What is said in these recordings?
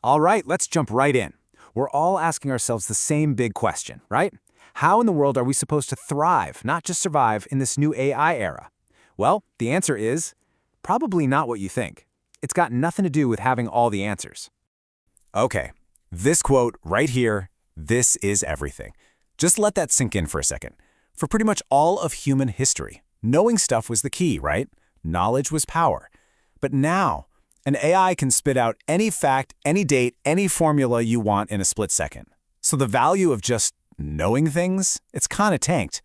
All right, let's jump right in. We're all asking ourselves the same big question, right? How in the world are we supposed to thrive, not just survive, in this new AI era? Well, the answer is probably not what you think. It's got nothing to do with having all the answers. Okay, this quote right here, this is everything. Just let that sink in for a second. For pretty much all of human history, knowing stuff was the key, right? Knowledge was power. But now, an AI can spit out any fact, any date, any formula you want in a split second. So the value of just knowing things, it's kind of tanked.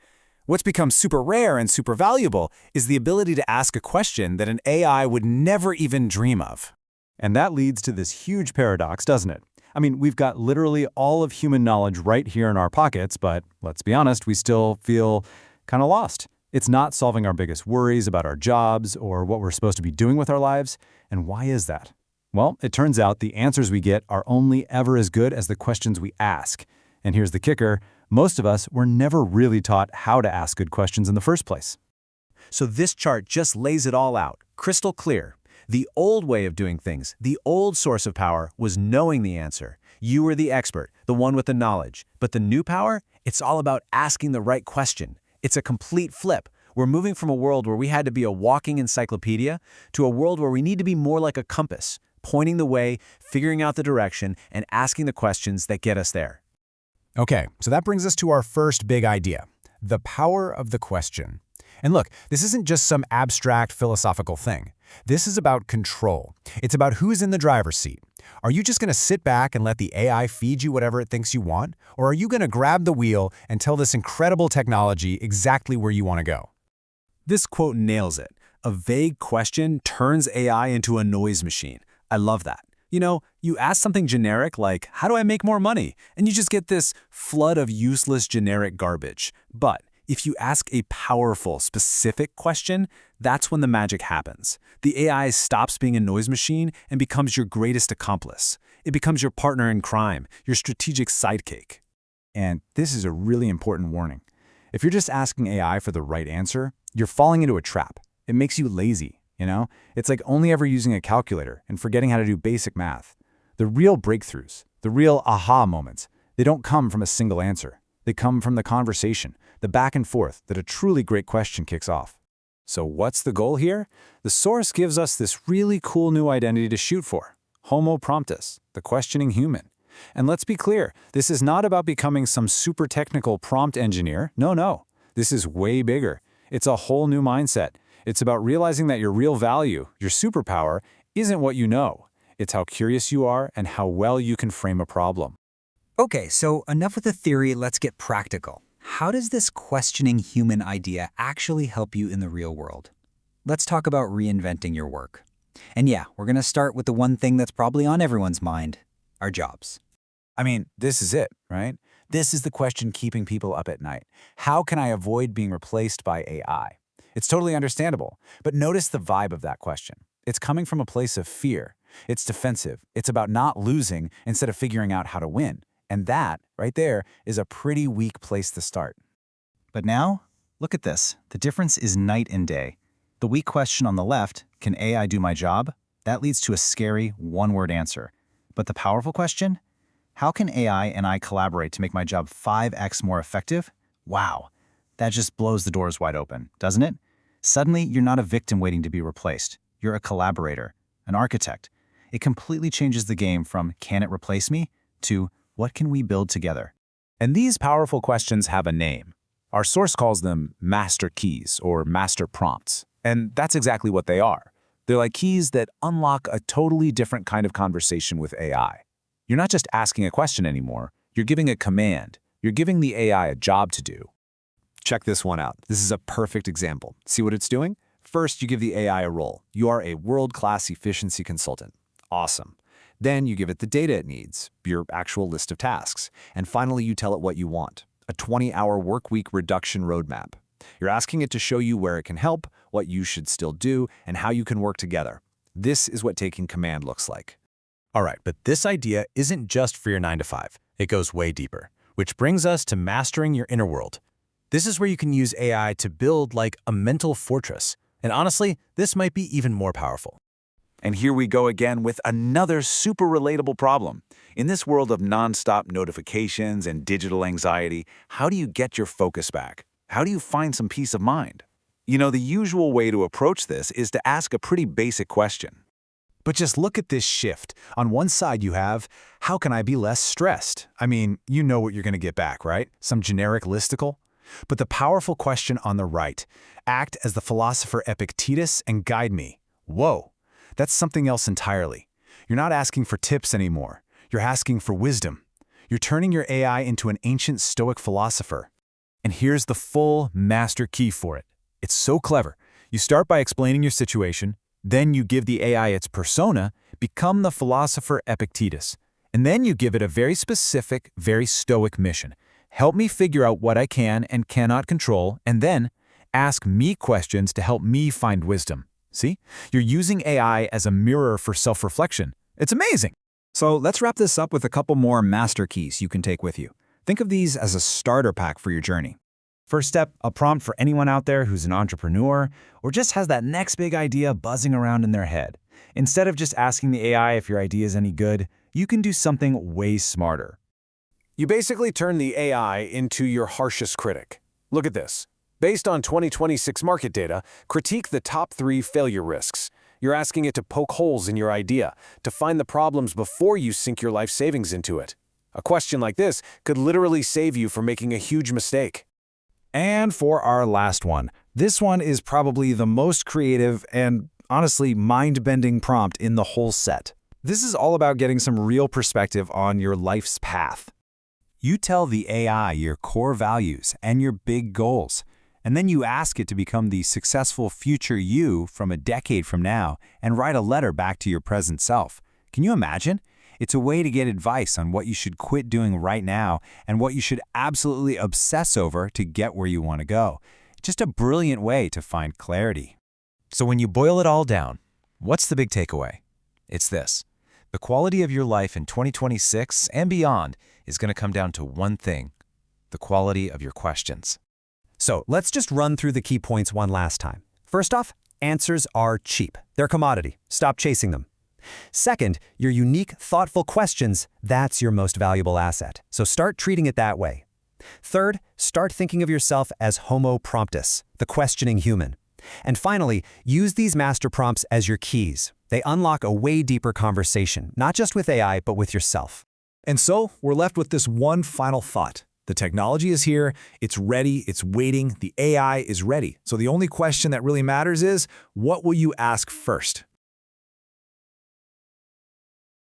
What's become super rare and super valuable is the ability to ask a question that an AI would never even dream of. And that leads to this huge paradox, doesn't it? I mean, we've got literally all of human knowledge right here in our pockets, but let's be honest, we still feel kind of lost. It's not solving our biggest worries about our jobs or what we're supposed to be doing with our lives. And why is that? Well, it turns out the answers we get are only ever as good as the questions we ask. And here's the kicker, most of us were never really taught how to ask good questions in the first place. So this chart just lays it all out, crystal clear. The old way of doing things, the old source of power, was knowing the answer. You were the expert, the one with the knowledge. But the new power? It's all about asking the right question. It's a complete flip. We're moving from a world where we had to be a walking encyclopedia to a world where we need to be more like a compass, pointing the way, figuring out the direction, and asking the questions that get us there. Okay, so that brings us to our first big idea, the power of the question. And look, this isn't just some abstract philosophical thing. This is about control. It's about who's in the driver's seat. Are you just going to sit back and let the AI feed you whatever it thinks you want? Or are you going to grab the wheel and tell this incredible technology exactly where you want to go? This quote nails it. A vague question turns AI into a noise machine. I love that. You know, you ask something generic like, how do I make more money? And you just get this flood of useless generic garbage. But if you ask a powerful, specific question, that's when the magic happens. The AI stops being a noise machine and becomes your greatest accomplice. It becomes your partner in crime, your strategic sidekick. And this is a really important warning. If you're just asking AI for the right answer, you're falling into a trap. It makes you lazy, you know? It's like only ever using a calculator and forgetting how to do basic math. The real breakthroughs, the real aha moments, they don't come from a single answer. They come from the conversation, the back and forth that a truly great question kicks off. So what's the goal here? The source gives us this really cool new identity to shoot for, Homo Promptus, the questioning human. And let's be clear, this is not about becoming some super technical prompt engineer. No. This is way bigger. It's a whole new mindset. It's about realizing that your real value, your superpower, isn't what you know. It's how curious you are and how well you can frame a problem. Okay, so enough with the theory, let's get practical. How does this questioning human idea actually help you in the real world? Let's talk about reinventing your work. And yeah, we're going to start with the one thing that's probably on everyone's mind, our jobs. I mean, this is it, right? This is the question keeping people up at night. How can I avoid being replaced by AI? It's totally understandable, but notice the vibe of that question. It's coming from a place of fear. It's defensive. It's about not losing instead of figuring out how to win. And that, right there, is a pretty weak place to start. But now, look at this. The difference is night and day. The weak question on the left, can AI do my job? That leads to a scary, one-word answer. But the powerful question? How can AI and I collaborate to make my job 5x more effective? Wow, that just blows the doors wide open, doesn't it? Suddenly, you're not a victim waiting to be replaced. You're a collaborator, an architect. It completely changes the game from, can it replace me? To, what can we build together? And these powerful questions have a name. Our source calls them master keys or master prompts. And that's exactly what they are. They're like keys that unlock a totally different kind of conversation with AI. You're not just asking a question anymore, you're giving a command. You're giving the AI a job to do. Check this one out. This is a perfect example. See what it's doing? First, you give the AI a role. You are a world-class efficiency consultant. Awesome. Then you give it the data it needs, your actual list of tasks. And finally, you tell it what you want, a 20-hour workweek reduction roadmap. You're asking it to show you where it can help, what you should still do, and how you can work together. This is what taking command looks like. All right, but this idea isn't just for your 9-to-5. It goes way deeper, which brings us to mastering your inner world. This is where you can use AI to build like a mental fortress. And honestly, this might be even more powerful. And here we go again with another super relatable problem. In this world of nonstop notifications and digital anxiety, how do you get your focus back? How do you find some peace of mind? You know, the usual way to approach this is to ask a pretty basic question. But just look at this shift. On one side you have, how can I be less stressed? I mean, you know what you're going to get back, right? Some generic listicle? But the powerful question on the right, act as the philosopher Epictetus and guide me. Whoa, that's something else entirely. You're not asking for tips anymore. You're asking for wisdom. You're turning your AI into an ancient Stoic philosopher. And here's the full master key for it. It's so clever. You start by explaining your situation, then you give the AI its persona, become the philosopher Epictetus. And then you give it a very specific, very Stoic mission. Help me figure out what I can and cannot control, and then ask me questions to help me find wisdom. See? You're using AI as a mirror for self-reflection. It's amazing. So let's wrap this up with a couple more master keys you can take with you. Think of these as a starter pack for your journey. First step, a prompt for anyone out there who's an entrepreneur or just has that next big idea buzzing around in their head. Instead of just asking the AI if your idea is any good, you can do something way smarter. You basically turn the AI into your harshest critic. Look at this. Based on 2026 market data, critique the top 3 failure risks. You're asking it to poke holes in your idea, to find the problems before you sink your life savings into it. A question like this could literally save you from making a huge mistake. And for our last one, this one is probably the most creative and, honestly, mind-bending prompt in the whole set. This is all about getting some real perspective on your life's path. You tell the AI your core values and your big goals, and then you ask it to become the successful future you from a decade from now and write a letter back to your present self. Can you imagine? It's a way to get advice on what you should quit doing right now and what you should absolutely obsess over to get where you want to go. Just a brilliant way to find clarity. So when you boil it all down, what's the big takeaway? It's this. The quality of your life in 2026 and beyond is going to come down to one thing: the quality of your questions. So let's just run through the key points one last time. First off, answers are cheap. They're commodity. Stop chasing them. Second, your unique, thoughtful questions, that's your most valuable asset. So start treating it that way. Third, start thinking of yourself as Homo Promptus, the questioning human. And finally, use these master prompts as your keys. They unlock a way deeper conversation, not just with AI, but with yourself. And so, we're left with this one final thought. The technology is here, it's ready, it's waiting, the AI is ready. So the only question that really matters is, what will you ask first?